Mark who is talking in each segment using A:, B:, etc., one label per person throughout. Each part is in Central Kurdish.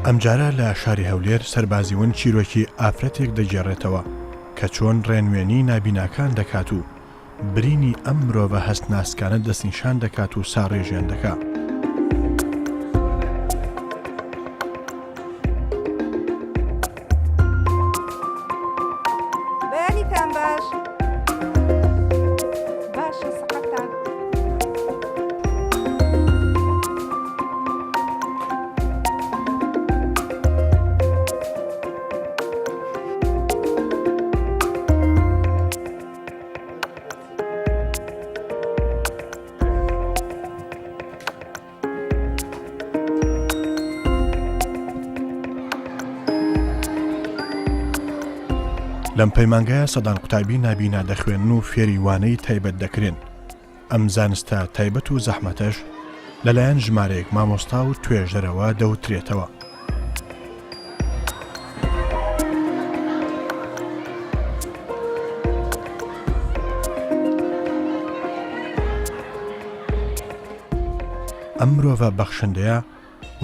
A: ئەمجارە لە شاری هەولێر سەربازیون چیرۆکی ئافرەتێک دەگێڕێتەوە کە چۆن ڕێنوێنی نابیناکان دەکات و برینی ئەم مرۆڤە هەستناسکانە دەستنیشان دەکات و ساڕێژیان دەکات. لەم پەیمانگایە سەدان قوتابی نابینا دەخوێن و فێری وانەی تایبەت دەکرێن. ئەم زانستە تایبەت و زەحمەتەش لەلایەن ژمارەیەک مامۆستا و توێژەرەوە دەوترێتەوە. ئەم مرۆڤە بەخشندەیە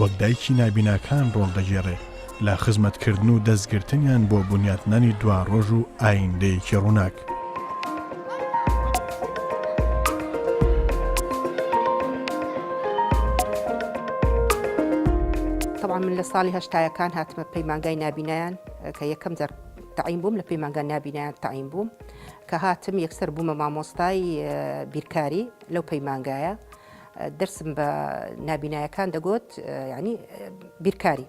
A: وەک دایکی نابیناکان ڕۆڵ دەگێڕێ لە خزمەتکردن و دەستگرتنیان بۆ بنیاتنانی دواڕۆژ و ئایندەیەکی ڕووناک.
B: طبعا من لە ساڵی هەشتایەکان هاتمە پەیمانگای نابینایان کە یەکەم جار تەعین بووم لە پەیمانگای نابینایان تەعین بووم کە هاتم یەکسەر بوومە مامۆستای بیرکاری لەو پەیمانگایە. دەرسم بە نابینایەکان دەگوت ینی بیرکاری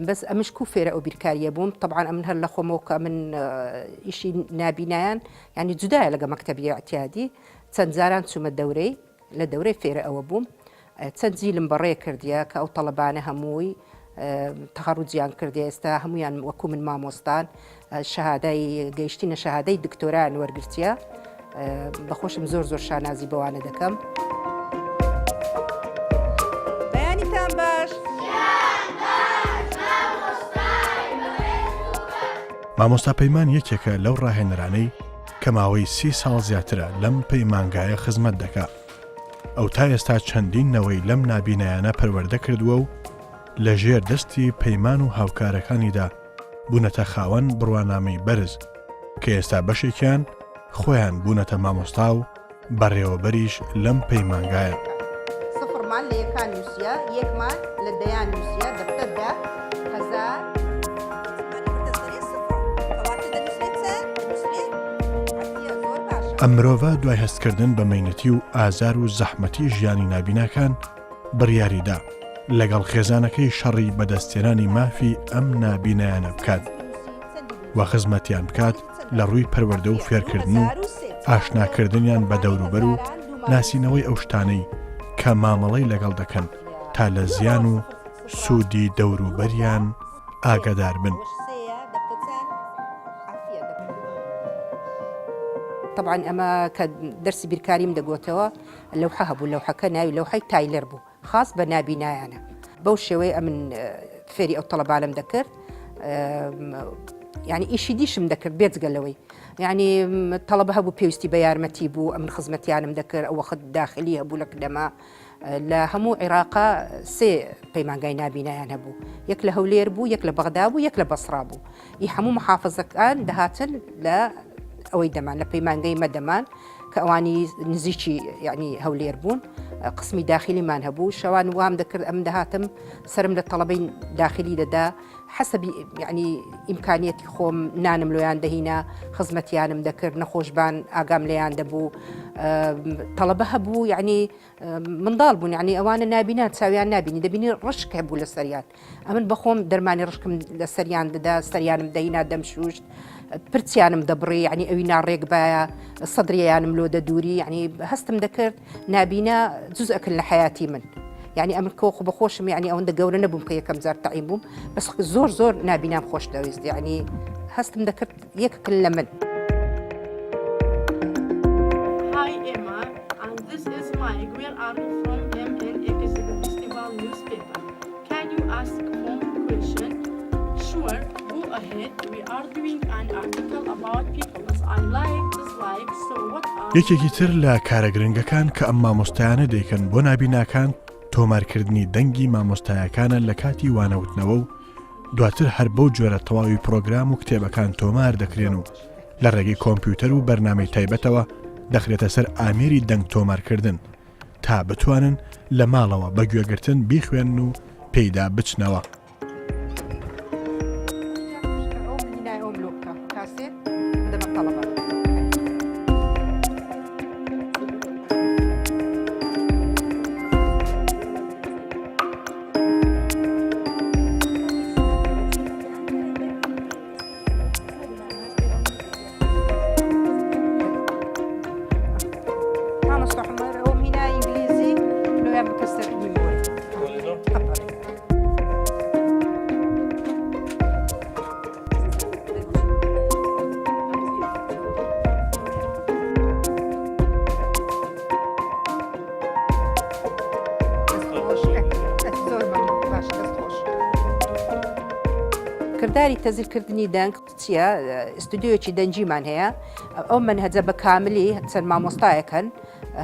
B: بەس ئەمش کو فێرە ئەو بیرکاریە بووم. طبعا ئەمن هەر لە خۆمەوە کە من ئیشی نابینایان ینی جودایە لەگە مەکتەبی ئەعتیادی چەند جاران چوومە دەورەی لە دەورەی فێرە ئەوە بووم. چەند جیلم بەڕێ کردیە کە ئەو تەڵەبانە هەمووی تەخەڕوجیان کردی ئێستا هەمویان وەکو من مامۆستان شەهادای گەیشتینە شەهادەی دکتۆرایان وەرگرتیە. بەخۆشم زۆر زۆر شانازی بەوانە دەکەم. بەیانیتان باش.
A: مامۆستا پەیمان یەکێکە لەو ڕاهێنەرانەی کە ماوەی 30 ساڵ زیاترە لەم پەیمانگایە خزمەت دەکات. ئەو تا ئێستا چەندینەوەی لەم نابینایانە پەروەردە کردووە و لە ژێر دەستی پەیمان و هاوکارەکانیدا بوونەتە خاوەن بڕوانامەی بەرز کە ئێستا بەشێکیان خۆیان بوونەتە مامۆستا و بەڕێوەبەریش لەم پەیمانگایە.
B: سفرمان لە یەکان نووسیە، یەکمان لە دەیان نووسیە، دەفتەردا هەزار
A: ئەم مرۆڤە دوای هەستکردن بە مەینەتی و ئازار و زەحمەتی ژیانی نابیناکان بڕیاریدا لەگەڵ خێزانەکەی شەڕی بەدەستێنانی مافی ئەم نابینایانە بکات و خزمەتیان بکات لە ڕووی پەروەردە و فێرکردن و ئاشناکردنیان بە دەوروبەر و ناسینەوەی ئەو شتانەی کە مامەڵەی لەگەڵ دەکەن تا لە زیان و سوودی دەوروبەریان ئاگادار بن.
B: طبعا ئەمە کە دەرسی بیرکاریم دەگوتەوە لەوحە هەبوو، لەوحەکە ناوی لەوحەی تایلەر بوو، خاص بە نابینایانە. بەو شێوەیە ئەمن فێری ئەو تەڵەبانم دەکرد، ینی ئیشی دیشم دەکرد بێجگەلەوەی. ینی تەڵەبە هەبوو پێویستی بە یارمەتی بوو، ئەمن خزمەتیانم دەکرد، ئەو وەخت داخلی هەبوو لە کلەما. لە هەموو عێراقا 3 پەیمانگای نابینایان هەبوو، یەک لە هەولێر بوو، یەک لە بەغدا بوو، یەک لە بەسڕا بوو. ئی هەموو محافزەکان دەهاتن لە ئەوەی دەمان لە پەیمانگەی مەدەمان کە ئەوانی نزیکی یعنی هەولێر بوون، قسمی داخلیمان هەبوو. شەوان وام دەکرد ئەم دەهاتم سرم لە تەڵەبەی داخلی دەدا، حەسەبی یعنی ئیمکانیەتی خۆم نانم لۆیان دەهینا، خزمەتیانم دەکرد، نەخۆشبان ئاگام لێیان دەبوو. تەڵەبە هەبوو یعنی منداڵ بوون، یعنی ئەوانە نابینات چاویان نابینی، دەبینی ڕشک هەبوو لە سەریان. ئەمن بەخۆم دەرمانی ڕشکم لە سەریان دەدا، سەریانم دەهینا دەمشوشت، پرچیانم دەبڕی، ینی ئەوی ناڕێک بایە، سەدریانم لۆ دەدووری، ینی هەستم دەکرد نابینە جوزئەکن لە حیاتی من. ینی ئەمن کۆخ بەخۆشم، ینی ئەوەندە گەورە نەبووم کە یەکەم جار تەعین بووم، بەس زۆر زۆر نابینام خۆش دەویست، ینی هەستم دەکرد یەکەکن لە من.
C: Hi Emma, and this is Mike. We are from MN Executive Festival newspaper. Can you ask one question? Sure, go ahead. We are doing an article about people as I like, dislike, so what are...
A: یەکێکی تر لە کارە گرنگەکان کە ئەم مامۆستایانە دەیکەن بۆ نابیناکان تۆمارکردنی دەنگی مامۆستایەکانە لە کاتی وانەوتنەوە و دواتر هەر بەو جۆرە تەواوی پرۆگرام و کتێبەکان تۆمار دەکرێن و لە ڕێگەی کۆمپیوتەر و بەرنامەی تایبەتەوە دەخرێتە سەر ئامێری دەنگ تۆمارکردن تا بتوانن لە ماڵەوە بە گوێگرتن بیخوێن و پێیدا بچنەوە.
B: کردداری تەزیرکردنی دەنگ چییە؟ ئستودیۆکی دەنجیمان هەیە، ئەو منهەجە بە کاملی چەند مامۆستایەکەن،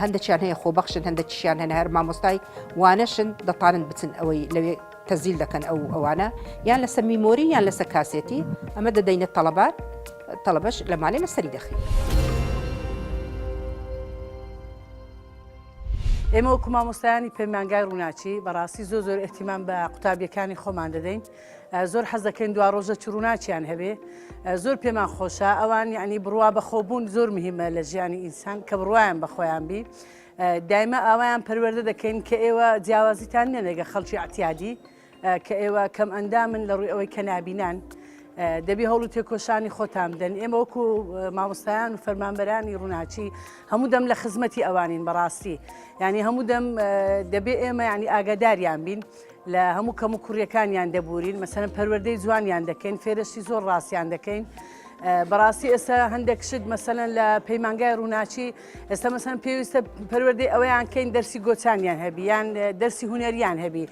B: هەندێکیان هەیە خۆبەخشن، هەندێکیان هەن هەر مامۆستای وانەشن دەتوانن بچن ئەوەی لەوێ تەزیل دەکەن ئەوانە یان لەسەر میمۆری یان لەسەر کاسێتی، ئەمە دەدەینە تەڵەبەش لە مالێ لەسەری دەخین.
D: ئێمە وەکو مامۆستایانی پەیمانگای ڕووناچی بەڕاستی زۆر ئەحتیمام بە قوتابیەکانی خۆمان دەدەین، زۆر حەز دەکەین دوا ڕۆژە چ ڕووناچیان هەبێ، زۆر پێمان خۆشە ئەوان یعنی بڕوا بەخۆبوون زۆر مهمە لە ژیانی ئینسان کە بڕوایان بەخۆیان بی، دایمە ئاوایان پەروەردە دەکەین کە ئێوە جیاوازیتان نێنێگە خەڵکی ئەعتیادی کە ئێوە کەم ئەندامن لە ڕووی ئەوەی کە نابینان، دەبی هەوڵ و تێکۆشانی خۆتان بدەن. ئێمە وەکو مامۆستایان و فەرمانبەرانی ڕووناچی هەموو دەم لە خزمەتی ئەوانین بەڕاستی، ینی هەموو دەم دەبێ ئێمە ینی ئاگاداریان بین لە هەموو کەم و کوڕیەکانیان دەبورین، مەسەرەن پەروەردەی جوانیان دەکەین، فێرشی زۆر ڕاستیان دەکەین. بەڕاستی ئێستا هەندێک شت مەسەلەن لە پەیمانگای ڕووناچی ئێستا مەسەن پێویستە پەروەردەی ئەوەیان کەین دەرسی گۆچانیان هەبی یان دەرسی هونەریان هەبی،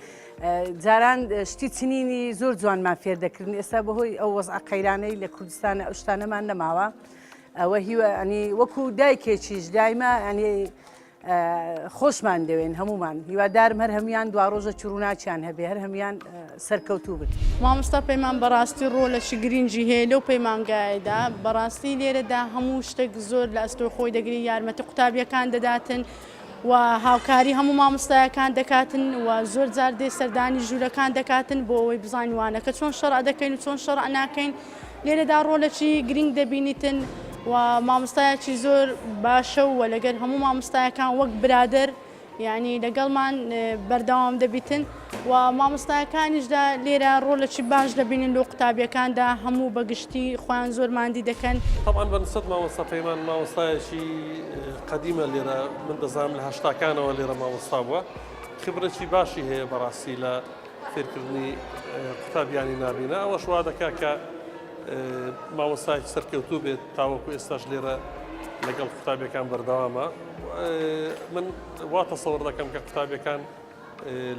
D: جاران شتی چنینی زۆر جوانمان فێر دەکردن، ئێستا بەهۆی ئەو وەزع قەیرانەی لە کوردستانە ئەو شتانەمان نەماوە، ئەوە هیوە ئەنی وەکو دایکێکیش دایمە ئەنی خۆشمان دەوێن هەمومان، هیوادارم هەر هەمیان دوا ڕۆژە چ ڕووناچیان هەبێ، هەر هەمیان سەرکەوتوو بن.
C: مامۆستا پەیمان بەڕاستی ڕۆلەشی گرنگی هەیە لەو پەیمانگایەدا، بەڕاستی لێرەدا هەموو شتێک زۆر لە ئەستۆی خۆی دەگری، یارمەتی قوتابیەکان دەداتن و هاوکاری هەموو مامۆستایەکان دەکاتن و زۆر جار دێ سەردانی ژوورەکان دەکاتن بۆ ئەوەی بزانوانەکە چۆن شەڕع دەکەین و چۆن شەڕع ناکەین، لێرەدا ڕۆلەکی گرنگ دەبینیتن و مامۆستایەکی زۆر باشە و لەگەر هەموو مامۆستایەکان وەک برادر یعنی لەگەڵمان بەردەوام دەبیتن و مامۆستایەکانیشدا لێرە ڕۆلەکی باش دەبینین لە قوتابیەکاندا هەموو بەگشتی خۆیان زۆر ماندی دەکەن.
E: طبعاً بەنسبەت مامۆستا پەیمان مامۆستایەکی قەدیمە لێرە، من دەزانم لە هەشتاکانەوە لێرە مامۆستا بووە، خبرەتی باشی هەیە بەڕاستی لە فێرکردنی قوتابیانی نابینە، ئەوەش وا دەکا کە مامۆستایەکی سەرکەوتوو بێت تاوەکو ئێستاش لێرە لەگەڵ قوتابیەکان بەردەوامە. من وا تەسەوڕ دەکەم کە قوتابیەکان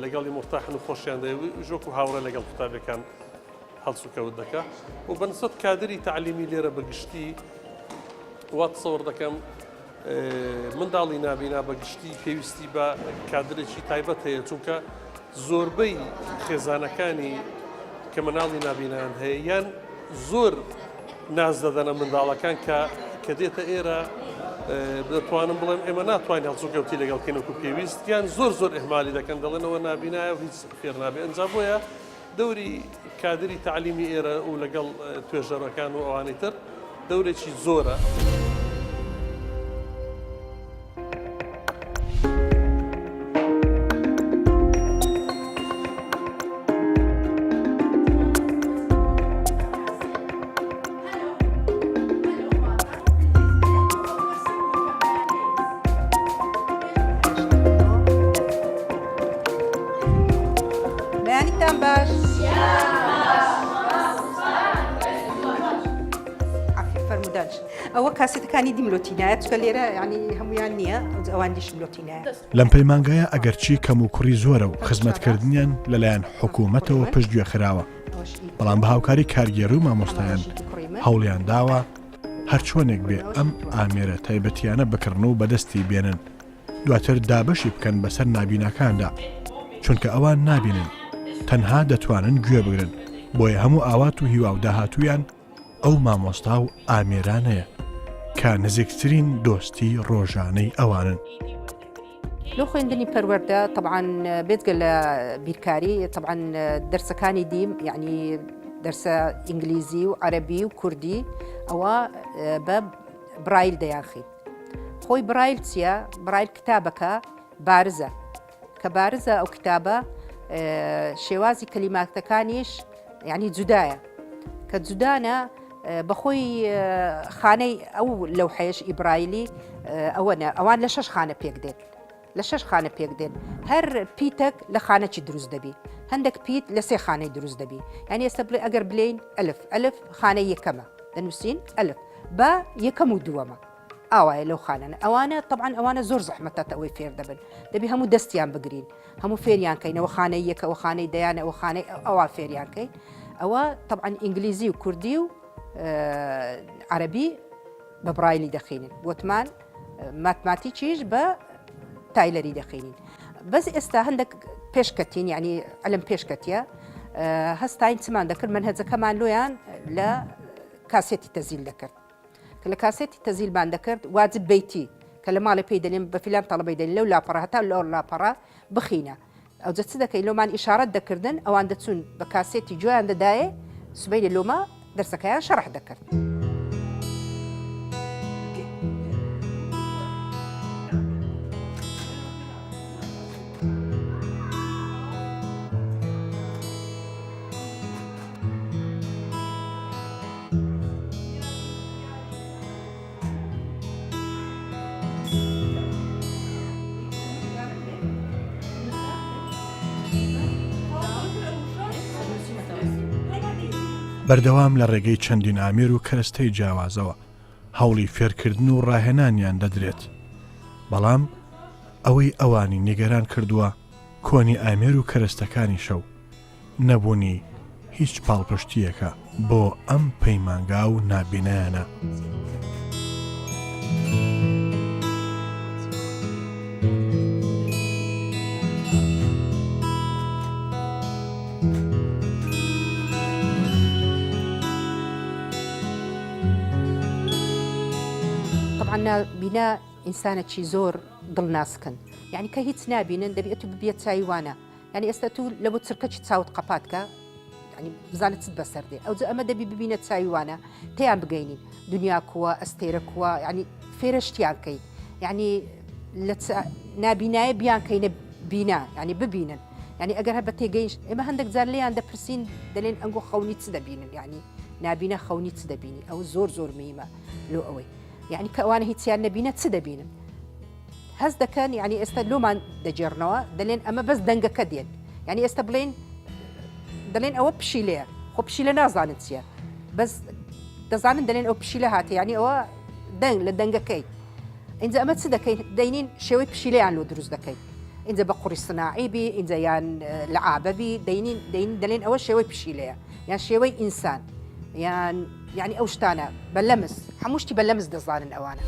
E: لەگەڵی مرتاحن و خۆشیان دەوێت ژۆک و هاوڕێ لەگەڵ قوتابیەکان هەڵس و کەوت دەکا و بەنسبەت کادری تەعلیمی لێرە بەگشتی وا تەسەوڕ دەکەم منداڵی نابینا بەگشتی پێویستی بە کادرێکی تایبەت هەیە، چونکە زۆربەی خێزانەکانی کە مناڵی نابینان هەیە یان زۆر ناز دەدەنە منداڵەکان کە دێتە ئێرە دەتوانم بڵێم ئێمە ناتوانین هەڵسوکەوتی لەگەڵکەین وەکو پێویست، یان زۆر ئەحمالی دەکەن دەڵێنەوە نابینایە و هیچ فێر نابێ. ئەنجا بۆیە دەوری کادری تەعلیمی ئێرە و لەگەڵ توێژەرەکان و ئەوانەی تر دەورێکی زۆرە.
B: ئەوە کاسێتەکانی دیملۆتینایە چکە لێرە ینی هەمویان نییە، ئەوان دیش ملۆتینایە.
A: لەم پەیمانگایە ئەگەرچی کەم و کوڕی زۆرە و خزمەتکردنیان لەلایەن حکوومەتەوە پشتگوێ خراوە، بەڵام بە هاوکاری کارگێڕی و مامۆستایان هەوڵیان داوە هەر چۆنێک بێ ئەم ئامێرە تایبەتیانە بکردن و بەدەستی بێنن، دواتر دابەشی بکەن بەسەر نابینەکاندا چونکە ئەوان نابینن تەنها دەتوانن گوێ بگرن بۆیە هەموو ئاوات و هیوا و داهاتوویان ئەو مامۆستا و ئامێرانەیە کە نزیکترین دۆستی ڕۆژانەی ئەوانن.
B: لو خوێندنی پەروەردە طبعا بێتگە لە بیرکاری طبعا دەرسەکانی دیم یعنی دەرسە ئینگلیزی و عەرەبی و کوردی ئەوە بە برایل دەیانخی. خۆی برایل چییە؟ برایل کتابەکە بارزە کە بارزە ئەو کتابە شێوازی کەلیماتەکانیش یعنی جودایە کە جودانە بەخۆی خانەی ئەو لەوحەیەش ئیبرایلی ئەوان لە 6 خانە پێک دێن لە 6 خانە پێک دێن هەر پیتێک لە خانەکی دروست دەبی هەندێک پیت لە 3 خانەی دروست دەبی یعنی ئێستا ئەگەر بلین ئەلف خانەی یەکەمە دەنووسین ئەلف بە یەکەم و دووەمە ئاوایە لەو خانەنە ئەوانە طبعا ئەوانە زۆر زەحمەتە ئەوەی فێر دەبن دەبی هەموو دەستیان بگرین هەموو فێریان کەینەوە خانەی یەکە ئەوە خانەی دەیانە ئەوە خانەی ئەوە فێریان کەین ئەوە طبعا ئینگلیزی و کوردی و عەرەبی بە برایلی دەخینن وتمان ماتماتیکیش بە تایلەری دەخینین بەس ئێستا هەندێک پێشکەتین یعنی ئەلم پێشکەتیە هەستاین چمان دەکرد منهەجەکەمان لۆیان لە کاسێتی تەزیل دەکرد کە لە کاسێتی تەزیلمان دەکرد واجب بەیتی کە لە ماڵی پێی دەلێن بە فیلان تەڵەبەی دەلێن لەو لاپەڕە هەتا لەو لاپەڕە بخینە ئەو جە چ دەکەی لۆمان ئیشارەت دەکردن ئەوان دەچون بە کاسێتی جویان دەدایێ سبەی لە لۆمە دەرسەکەیان شەڕح دەکرد.
A: بەردەوام لە ڕێگەی چەندین ئامێر و کەرەستەی جیاوازەوە هەوڵی فێرکردن و ڕاهێنانیان دەدرێت بەڵام ئەوەی ئەوانی نیگەران کردووە کۆنی ئامێر و کەرەستەکانی شەو نەبوونی هیچ پاڵپشتیەکە بۆ ئەم پەیمانگا و نابینایانە.
B: بینە ئینسانێکی زۆر دڵناسکن یعنی کە هیچ نابینن دەبێت و ببێت چاوانە یعنی ئێستا تو لە بۆ چرکەی چاوت قەپاتکە ینی بزانێت چت بەسەردێ ئەو ئەمە دەبی ببینێت چاوانە تیان بگەینین دنیا کووە ئەستێرە کووە ینی فێرەشتیان کەین یعنی لە نابینایە بیان کەینە بینا ینی ببینن ینی ئەگەر هەر بە تێگەیش ئێمە هەندێک جار لێیان دەپرسین دەلێن ئەنگۆ خەونی چ دەبینن ینی نابینە خەونی چ دەبینی ئەو زۆر مهمە لۆ ئەوەی یعنی کە ئەوانە هیچیان نەبینە چ دەبینن هەز دەکەن یعنی ئێستا لۆمان دەجێڕنەوە دەلێن ئەمە بەس دەنگەکە دێن یعنی ئێستا بڵێن دەڵێن ئەوە پشیلەیە خۆ پشیلە نازانن چییە بەس دەزانن دەلێن ئەو پشیلە هاتە یعنی ئەوە دەنگ لە دەنگەکەی اینجا ئەمە چ دەکەین دەینین شێوەی پشیلەیان لۆ دروست دەکەین اینجا بە قوڕی سناعی بی اینجا یان لە ئابەبی دەلێن ئەوە شێوەی پشیلەیە یان شێوەی ئینسان یعنی ئەو شتانە بە لەمس هەموو شتی بە لەمس دەزانن ئەوانە.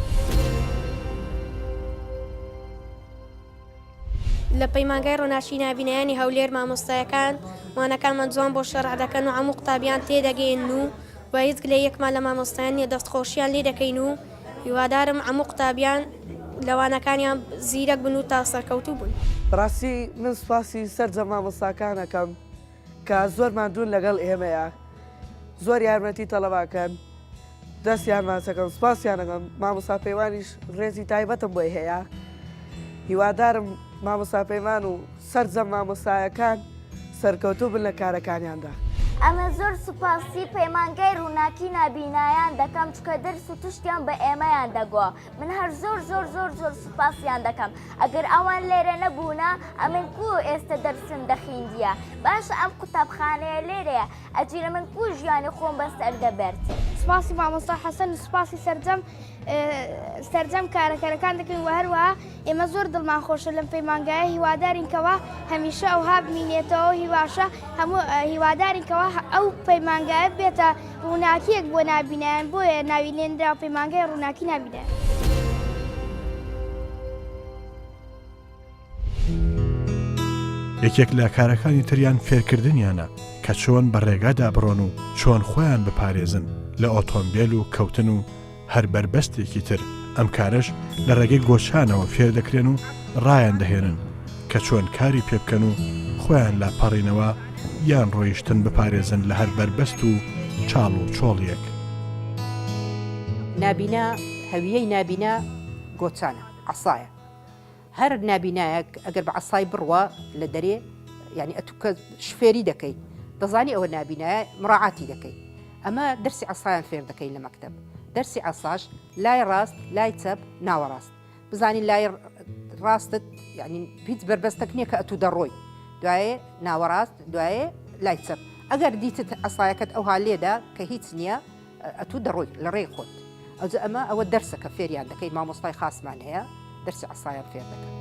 F: لە پەیمانگای ڕۆناچی نابینایانی هەولێر مامۆستایەکان وانەکانمان جوان بۆ شەرح دەکەن و هەموو قوتابیان تێدەگەین و هیچ لە یەکمان لە مامۆستایان دەستخۆشیان لێ دەکەین و هیوادارم هەموو قوتابیان لەوانەکانیان زیرەک بن و تا سەرکەوتوو بوون.
G: بەڕاستی من سوپاسی سەرجە مامۆستاکانەکەم کە زۆرمان دوون لەگەڵ ئێمەیە زۆر یارمەتی تەڵەباکەن دەستیان ماسەکەم سوپاسیانەکەم مامۆستا پەیوانیش ڕێزی تایبەتم بۆی هەیە هیوادارم مامۆستا پەیمان و سەرجەم مامۆستایەکان سەرکەوتوو بن لە کارەکانیاندا.
H: ئەمە زۆر سوپاسی پەیمانگای ڕووناکی نابینایان دەکەم چکە دەرس و توشتیان بە ئێمەیان دەگووە من هەر زۆر سوپاسیان دەکەم ئەگەر ئەوان لێرە نەبوونە ئەمن کو ئێستا دەرسم دەخیندیە باشە ئەم قوتابخانەیە لێرەیە ئەجیرە من کو ژیانی خۆم بەسەر دەبێت.
I: سپاسی مامۆستا حەسەن و سپاسی سەرجەم کارەکەرەکان دەکەین و هەروەها ئێمە زۆر دڵمان خۆشە لەم پەیمانگایە هیوادارینکەوە هەمیشە ئەوها بمینێتەوە هیواشە هەموو هیوادارینکەوە ئەو پەیمانگایە بێتە ڕووناکیەک بۆ نابینایان بۆیە ناویلێنرا و پەیمانگای ڕووناکی نابینایان.
A: یەکێک لە کارەکانی تریان فێرکردنیانە کە چۆن بە ڕێگادا بڕۆن و چۆن خۆیان بپارێزن لە ئۆتۆمبیل و کەوتن و هەر بربەستێکی تر. ئەم کارش لە ڕێگەی گۆچانەوە فێر دەکرێن و ڕایان دەهێنن کە چۆن کاری پێ بکەن و خۆیان لا پەڕینەوە یان ڕۆیشتن بپارێزن لە هەر بربەست و چاڵ و چۆڵیەک.
B: نابینا هەویەی نابینا گۆچانە عەسایە. هەر نابینایەک ئەگەر بە عەسای بڕوە لە دەرێ یعنی ئەتوکە شفێری دەکەی دەزانی ئەوە نابینایە مڕاعاتی دەکەی. ئەمە دەرسی عەسایان فێر دەکەی لە مەکتەب. دەرسی عەساش لای ڕاست لای چەپ ناوەڕاست. بزانی لای ڕاستت یعنی هیچ بربەستەک نییە کە ئەتوو دەڕۆی دوایێ ناوەڕاست دوایێ لای چەپ. ئەگەر دیتت عەسایەکەت ئەوها لێدا کە هیچ نییە ئەتوو دەڕۆی لە ڕێی خۆت. ئەوجا ئەمە ئەوە دەرسەکە فێریان دەکەی مامۆستای خاسمان هەیە دەرسی عەسایان فێر دەکەن.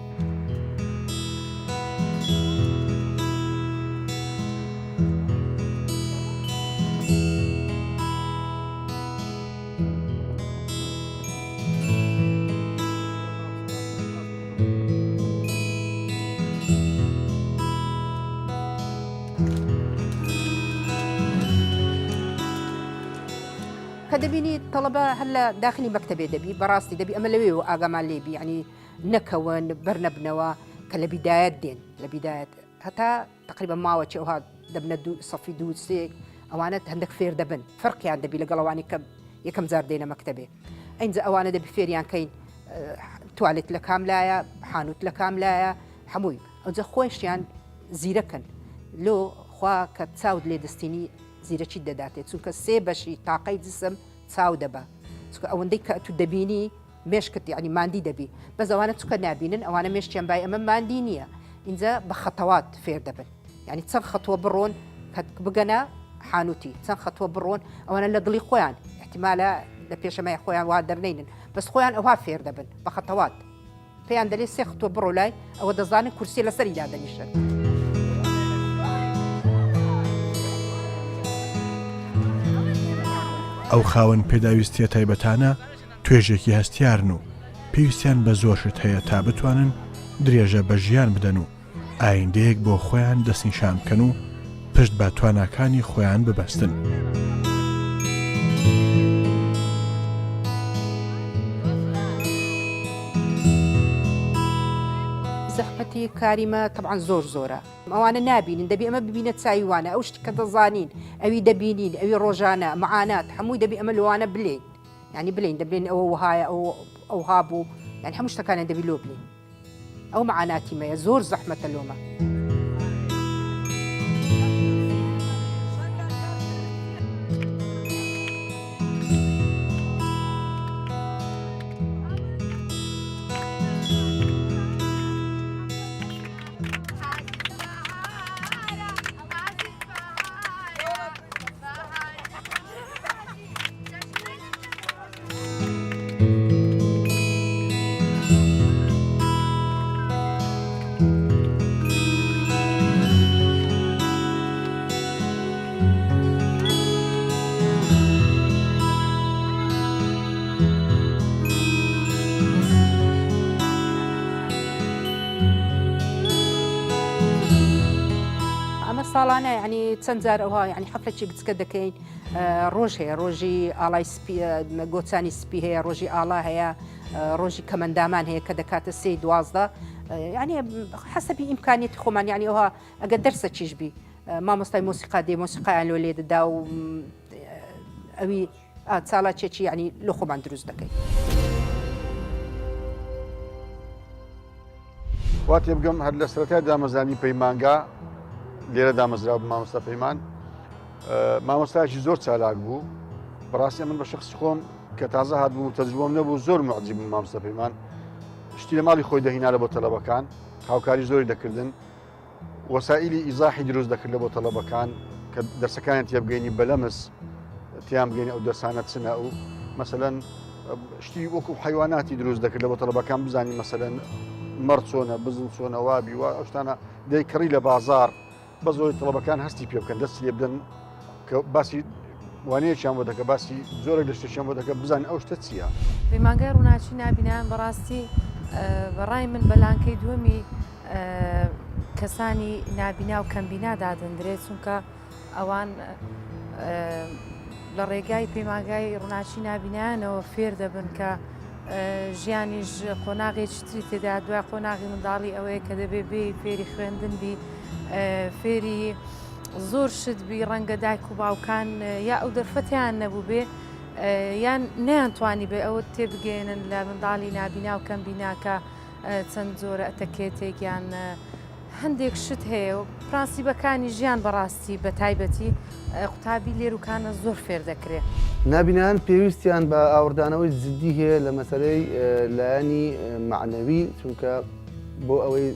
B: کە دەبینی تەڵەبە هەر لە داخلی مەکتەبێ دەبی بەڕاستی دەبی ئەمە لەوێ و ئاگامان لێبی ینی نەکەون بەرنەبنەوە کە لە بیدایەت دێن لە بیدایەت هەتا تقریبا ماوەچی ئەوها دەبنە سەفی دوو سێ ئەوانە هەندێک فێر دەبن فەرقیان دەبی لەگەڵەوانی کە یەکەم جار دێنە مەکتەبێ. ئەینجا ئەوانە دەبی فێریان کەین توالێت لە کام لایە حانوت لە کام لایە هەمووی ئەوجا خۆشیان زیرەکەن لۆ خوا کە چاود لێ دەستینی زیرەکی دەداتێت چونکە سێ بەشی تاقەی جسم چاو دەبە چونکە ئەوەندەی کە تو دەبینی مێشکت یعنی ماندی دەبی بەس ئەوانە چونکە نابینن ئەوانە مێشتیان بای ئەمە ماندی نییە اینجا بە خەتەوات فێر دەبن یعنی چەند خەتووە بڕۆن کە بگەنە حانوتی چەند خەتووە بڕۆن ئەوانە لە دڵی خۆیان احتیمالە لە پێشەمای خۆیان وا دەرنێنن بەس خۆیان ئەوها فێر دەبن بە خەتەوات پێیان دەلێ سێ خەتووە بڕۆ لای ئەوە دەزانن کورسی لەسەری دادەنیشن.
A: ئەو خاوەن پێداویستیە تایبەتانە توێژێکی هەستیارن و پێویستیان بە زۆرشت هەیە تا بتوانن درێژە بە ژیان بدەن و ئایندەیەک بۆ خۆیان دەستنیشان بکەن و پشت بە تواناکانی خۆیان ببەستن.
B: زەحمەتی کاریمە طبعاً زۆر زۆرە ئەوانە نابینن دەبی ئەمە ببینە چاویوانە ئەو شتکە دەزانین ئەوی دەبینین ئەوی ڕۆژانە معانات هەمووی دەبی ئەمە لەوانە بلێن ینی بلین دەبێن ئەوە وهایە ئەو هابوو یعنی هەموو شتەکانیان دەبی لۆ بلین ئەو معاناتی مەیە زۆر زەحمەتە لۆمە. ساڵانە ینی چەند جار ئەوها ینی حەفلەی گچکە دەکەین ڕۆژ هەیە ڕۆژی ئاڵای گۆچانی سپی هەیە ڕۆژی ئاڵا هەیە ڕۆژی کەمەندامان هەیە کە دەکاتە سێ دوازدە ینی حەسەبی ئیمکانیەتی خۆمان ینی ئەوها ئەگەر دەرسە چیش بی مامۆستای مۆسیقا دێ مۆسیقایان لۆ لێ دەدا و ئەوی چاڵاکێکی ینی لۆ خۆمان دروست دەکەین.
J: وا تێ بگەم هەر لە سەرەتای دامەزانی پەیمانگا لێرە دامەزرا بە مامۆستا پەیمان مامۆستایەکی زۆر چالاک بوو بەڕاستی من بە شخص خۆم کە تازە هاتبوو تەجروبەم نەبوو زۆر معجب بووم مامۆستا پەیمان شتی لە ماڵی خۆی دەهێنارە بۆ تەلەبەکان هاوکاری زۆری دەکردن وەسائلی ئیزاحی دروست دەکرد لە بۆ تەلەبەکان کە دەرسەکانیان تێبگەینی بەلەمس تیان بگەینی ئەو دەرسانە چنە و مەسەلەن شتی وەکو حیواناتی دروست دەکرد لە بۆ تەلەبەکان بزانی مەسەلەن مەڕ چۆنە بزن چۆنە وابی و ئەو شتانە دەیکڕی لە بازار بە زۆری تەڵەبەکان هەستی پێ بکەن دەستی لێ بدەن کە باسی وانەیەکیان بۆ دەکە باسی زۆرێک لە شتێکیان بۆ دەکە بزان ئەو شتە چییە.
K: پەیمانگای ڕووناچی نابینیان بەڕاستی بەڕای من بەلانکەی دووەمی کەسانی نابینا و کەمبینا دادەندرێت چونکە ئەوان لە ڕێگای پەیمانگای ڕووناچی نابینایانەوە فێر دەبن کە ژیانیش قۆناغێکی تری تێدا دوای قۆناغی منداڵی ئەوەیە کە دەبێ بێ فێری خوێندن بی فێری زۆر شت بی ڕەنگە دایک و باوکان یا ئەو دەرفەتیان نەبوو بێ یان نەیانتوانی بێ ئەوە تێبگەێنن لە منداڵی نابینا و کەمبیناکە چەند جۆرە ئەتەکێتێک یان هەندێک شت هەیە و پرانسیبەکانی ژیان بەڕاستی بە تایبەتی قوتابی لێروکانە زۆر فێر دەکرێت.
L: نابینان پێویستیان بە ئاوردانەوەی زدی هەیە لە مەسەرەی لایەنی معنەوی چونکە بۆ ئەوەی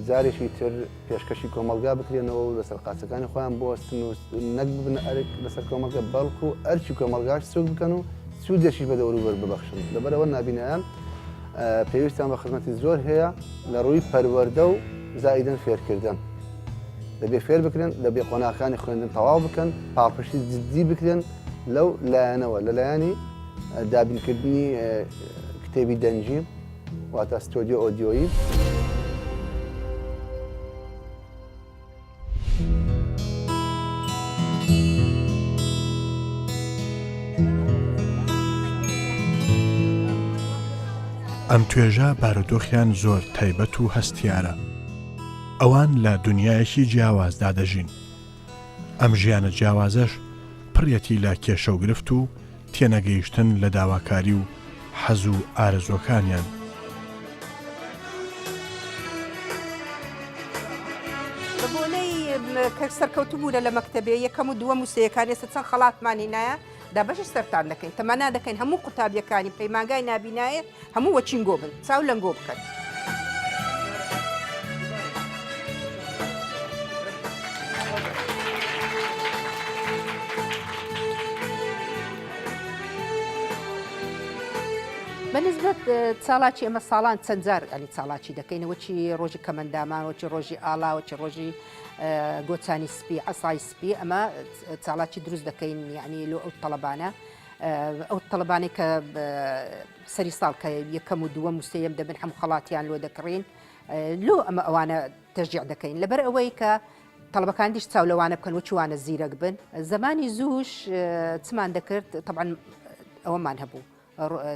L: جارێکی تر پێشکەشی کۆمەلگا بکرێنەوە و لەسەر قاچەکانی خۆیان بۆ نەک ببن ئەرێک لەسەر کۆمەلگە بەڵکو و ئەرچی کۆمەلگاش سوک بکەن و سوودێکی بە دەوروبەر ببەخشن. لەبەرەوە نابینایان پێویستیان بە خزمەتی زۆر هەیە لە ڕووی پەروەردە و زائیدەن فێرکردن. دەبێ فێر بکرێن دەبێ قۆناغەکانی خوێندن تەواو بکەن پاڵپشتی جدی بکرێن لەو لایەنەوە لە لایەنی دابینکردنی کتێبی دەنجی واتە ستۆدیۆ ئۆدیۆیی.
A: ئەم توێژە بارودۆخیان زۆر تایبەت و هەستیارە. ئەوان لە دنیایەکی جیاوازدا دەژین. ئەم ژیانە جیاوازەش پڕەتی لە کێشە و گرفت و تێنەگەیشتن لە داواکاری و حەز و ئارەزۆکانیان.
B: کە سەرکەوتو بوونە لە مەکتەبێ یەکەم و دووەم و سەیەکان ئێستا چەند خەڵاتمانی نایە دا بەشش سەرتان دەکەین تەمەنا دەکەین هەموو قوتابیەکانی پەیمانگای نابینایە هەموو وەچینگۆ بن چاو لەنگۆ بکەن. بەنسبەت چاڵاکی ئەمە ساڵان چەند جار ئەلی چاڵاکی دەکەینەوە چی ڕۆژی کەمەندامانەوە چی ڕۆژی ئاڵاوە چی ڕۆژی گۆچانی سپی ئەسای سپی ئەمە چاڵاکی دروست دەکەین یعنی لۆ ئەو تەڵەبانە ئەو تەڵەبانەی کە سەری ساڵ کە یەکەم و دووەم و سێیەم دەبن هەموو خەڵاتیان لۆ دەکڕین لۆ ئەمە ئەوانە تەشجیع دەکەین لەبەر ئەوەی کە طلبەکان دیش چاولەوانە بکەن و چوانە زیرەک بن زمانی زووش چمان دەکرد طبعا ئەوەمان هەبوو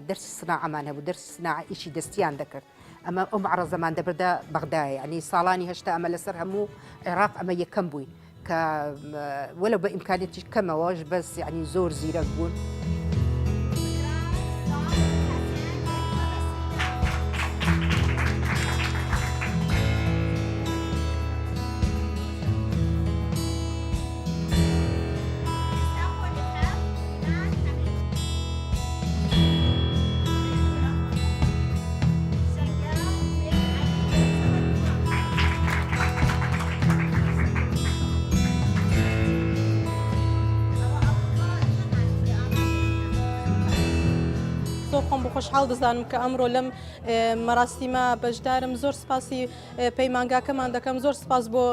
B: دەرسی سناعەمان هەبوو دەرسی سناعە ئیشی دەستیان دەکرد ئەمە ئەو معرەزەمان دەبردا بەغدایە ینی ساڵانی هەشتا ئەمە لەسەر هەموو عێراق ئەمە یەکەم بووین کە وەلو بە ئیمکانێتی کەمەوەش بەس ینی زۆر زیرەک بوون.
C: خۆشحاڵ دەزانم کە ئەمڕۆ لەم مەراسیمە بەشدارم زۆر سپاسی پەیمانگاکەمان دەکەم زۆر سپاس بۆ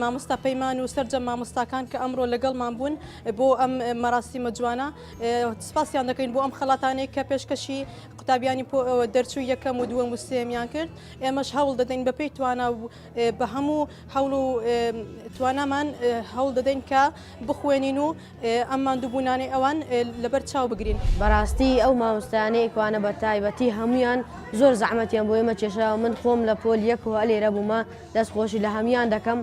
C: مامۆستا پەیمان و سەرجەم مامۆستاکان کە ئەمڕۆ لەگەڵمان بوون بۆ ئەم مەراسیمە جوانە سپاسیان دەکەین بۆ ئەم خەڵاتانەی کە پێشکەشی قوتابیانی دەرچوو یەکەم و دووەم و سێمیان کرد ئێمەش هەوڵ دەدەین بە پێی توانە بە هەموو هەوڵ و توانامان هەوڵ دەدەین کە بخوێنین و ئەممان دووبوونانی ئەوان لەبەر چاو بگرین.
M: بەڕاستی ئەو مامۆستایانەی کوانە بە تایبەتی هەمویان زۆر زەحمەتیان بۆ ئێمە کێشاوە من خۆم لە پۆل یەکەوە لێرە بوومە دەستخۆشی لە هەمیان دەکەم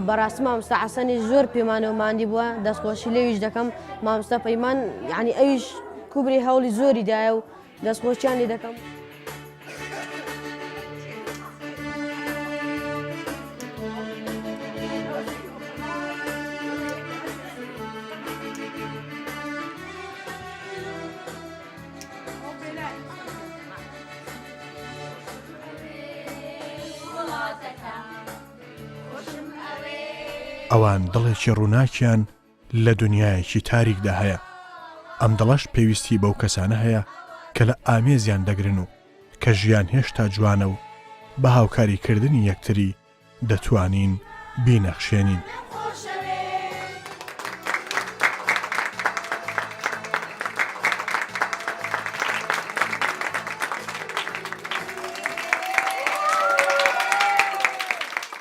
M: بەڕاستی مامۆستا حەسەنی زۆر پێمانەوە ماندی بووە دەستخۆشی لێویش دەکەم مامۆستا پەیمان یعنی ئەویش کوبری هەوڵی زۆری دایە و دەستخۆشیان لێ دەکەم.
A: ئەوان دڵێکی ڕووناکیان لە دنیایەکی تاریکدا هەیە ئەم دڵەش پێویستی بەو کەسانە هەیە کە لە ئامێزیان دەگرن و کە ژیان هێشتا جوانە و بە هاوکاریکردنی یەکتری دەتوانین بینەخشێنین.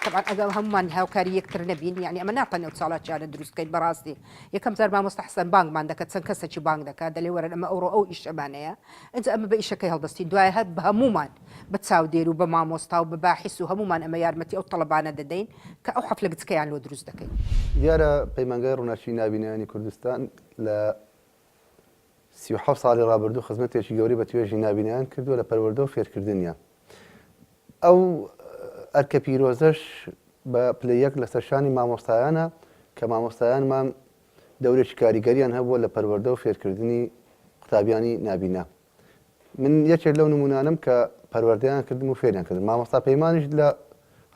B: طبعا ئەگە هەمومان هاوکاری یەکتر نەبین یعنی ئەمە ناتەنێ چاڵاتیانە دروستکەین بەڕاستی یەکەم زار مامۆستا حەسەن بانگمان دەکات چەند کەسێکی بانگ دەکات دەڵێ وەرن ئەمە ئەو ئیشەمانەیە ئەنجا ئەمە بە ئیشەکەی هەڵدەستی دوایە هەر بە هەمومان بە چاودێر و بە مامۆستا و بە باحیس و هەمومان ئەمە یارمەتی ئەو تەڵەبانە دەدەین کە ئەو حەفلە گچکەیان لۆ دروست دەکەین
L: دیارە پەیمانگای ڕووناچی نابینەوانی کوردستان لە 37 ساڵی ڕابردوو خزمەتێکی گەوری بە توێژی نابینیان کردووە لە پەروەردە و فێرکردنیان ئەو ئەرکە پیرۆزەش بە پلەیەک لە سەرشانی مامۆستایانە کە مامۆستایانمان دەورێکی کاریگەریان هەبووە لە پەروەردە و فێرکردنی قوتابیانی نابینا من یەکێک لەو نمونانم کە پەروەردەیان کردم و فێریان کردم مامۆستا پەیمانیش لە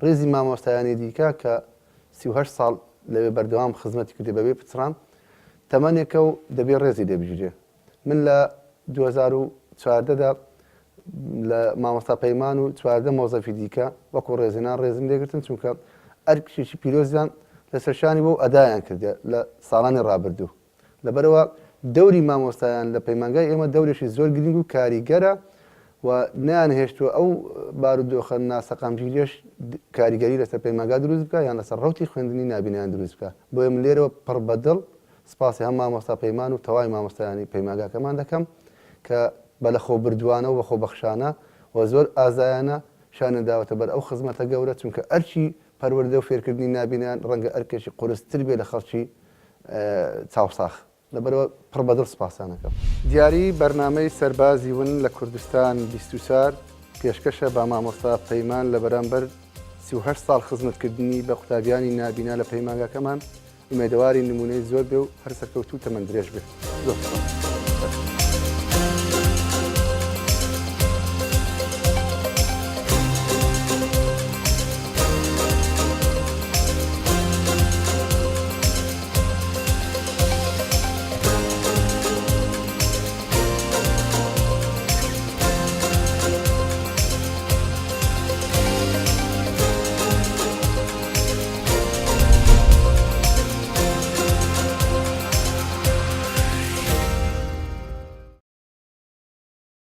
L: ڕێزی مامۆستایانی دیکە کە 38 ساڵ لەوێ بەردەوام خزمەتی کردی بەبێ پچڕان تەمەنێکە و دەبێت ڕێزی لێبژێ من لە 2014دا لە مامۆستا پەیمان و 14 مۆزەفی دیکە وەکو ڕێزێنان ڕێزم لێگرتن چونکە ئەرکێکی پیرۆزیان لە سەرشانی بۆ ئەدایان کردێ لە ساڵانی ڕابردوو لەبەرەوە دەوری مامۆستایان لە پەیمانگای ئێمە دەورێکی زۆر گرنگ و کاریگەرە و نیان هێشتووە ئەو بارودۆخە ناسەقامگیریش کاریگەری لەسەر پەیمانگا دروست بکە یان لەسەر ڕەوتی خوێندنی نابینیان دروست بکە بۆیە من لێرەوە پڕ بەدڵ سپاسی هەم مامۆستا پەیمان و تەواوی مامۆستایانی پەیمانگاکەمان دەکەم کە بە لە خۆ بردووانە و بە خۆ بەخشانە و زۆر ئازایانە شانە داوەتە بەر ئەو خزمەتە گەورە چونکە ئەرچی پەروەردە و فێرکردنی نابینیان ڕەنگە ئەرکێکی قورستر بێ لە خەڵکی چاوساخ لەبەرەوە پڕ بەدڵ سپاسانەکەم دیاری بەرنامەی سەربازی ون لە کوردستان 24 پێشکەشە بە مامۆستا پەیمان لە بەرامبەر 38 ساڵ خزمەتکردنی بە قوتابیانی نابینا لە پەیمانگاکەمان ئومێدەواری نمونەی زۆر بێ و هەر سەرکەوتوو تەمەندرێژ بێت.